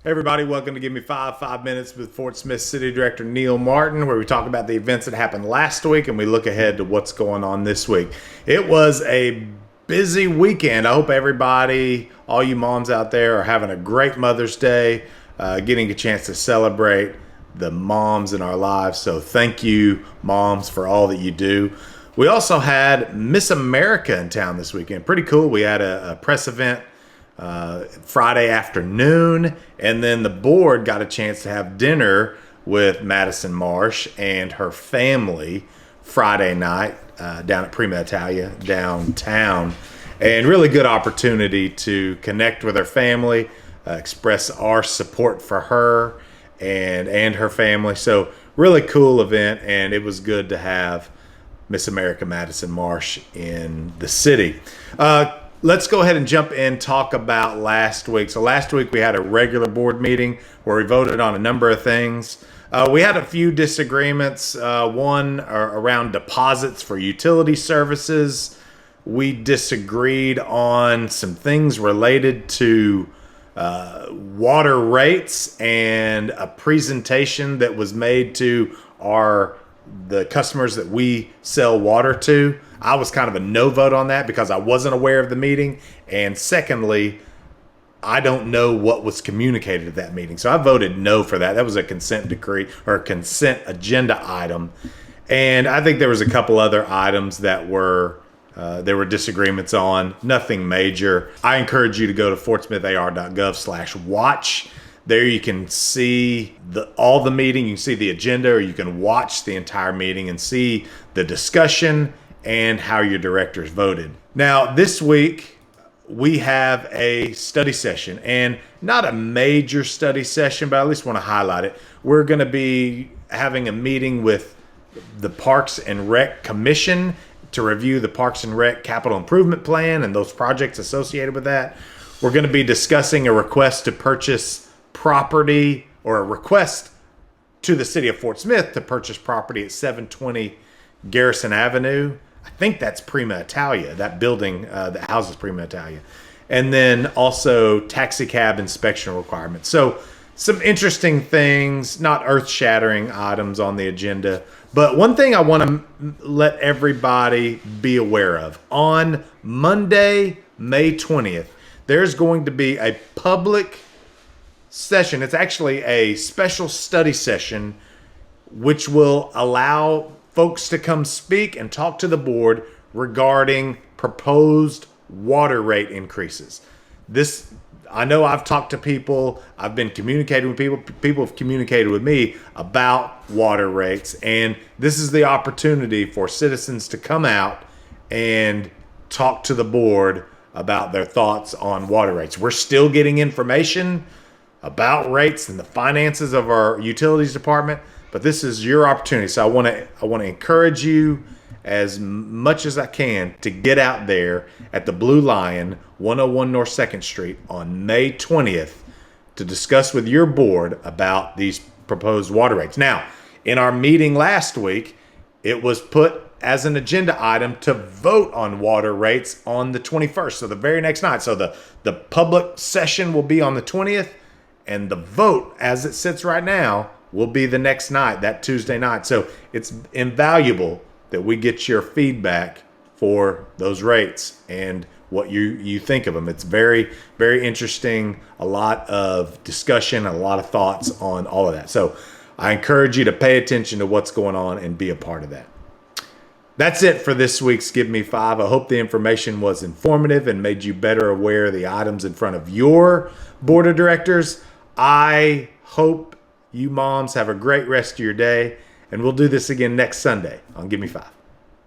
Hey everybody, welcome to Give Me 5 Minutes with Fort Smith City Director Neil Martin, where we talk about the events that happened last week and we look ahead to what's going on this week. It was a busy weekend. I hope everybody, all you moms out there, are having a great Mother's Day, getting a chance to celebrate the moms in our lives. So thank you, moms, for all that you do. We also had Miss America in town this weekend. Pretty cool. We had a press event Friday afternoon, and then the board got a chance to have dinner with Madison Marsh and her family Friday night down at Prima Italia downtown. And really good opportunity to connect with her family, express our support for her and her family. So really cool event, and it was good to have Miss America Madison Marsh in the city. Let's go ahead and jump in and talk about last week. So last week we had a regular board meeting where we voted on a number of things. We had a few disagreements. One around deposits for utility services. We disagreed on some things related to water rates and a presentation that was made to the customers that we sell water to. I was kind of a no vote on that because I wasn't aware of the meeting. And secondly, I don't know what was communicated at that meeting. So I voted no for that. That was a consent decree or a consent agenda item. And I think there was a couple other items that there were disagreements on, nothing major. I encourage you to go to fortsmithar.gov/watch. There you can see all the meeting, you can see the agenda, or you can watch the entire meeting and see the discussion and how your directors voted. Now, this week, we have a study session, and not a major study session, but I at least want to highlight it. We're going to be having a meeting with the Parks and Rec Commission to review the Parks and Rec Capital Improvement Plan and those projects associated with that. We're going to be discussing a request to purchase property, or a request to the city of Fort Smith to purchase property at 720 Garrison Avenue. I think that's Prima Italia, that building that houses Prima Italia. And then also taxicab inspection requirements. So some interesting things, not earth-shattering items on the agenda. But one thing I want to let everybody be aware of. On Monday, May 20th, there's going to be a public session. It's actually a special study session which will allow folks to come speak and talk to the board regarding proposed water rate increases. I know I've talked to people, I've been communicating with people have communicated with me about water rates, and this is the opportunity for citizens to come out and talk to the board about their thoughts on water rates. We're still getting information about rates and the finances of our utilities department, but this is your opportunity. So I want to encourage you as much as I can to get out there at the Blue Lion, 101 North 2nd Street on May 20th to discuss with your board about these proposed water rates. Now, in our meeting last week, it was put as an agenda item to vote on water rates on the 21st, so the very next night. So the public session will be on the 20th, and the vote, as it sits right now, will be the next night, that Tuesday night. So it's invaluable that we get your feedback for those rates and what you think of them. It's very, very interesting. A lot of discussion, a lot of thoughts on all of that. So I encourage you to pay attention to what's going on and be a part of that. That's it for this week's Give Me 5. I hope the information was informative and made you better aware of the items in front of your board of directors. I hope you moms have a great rest of your day, and we'll do this again next Sunday on Give Me 5.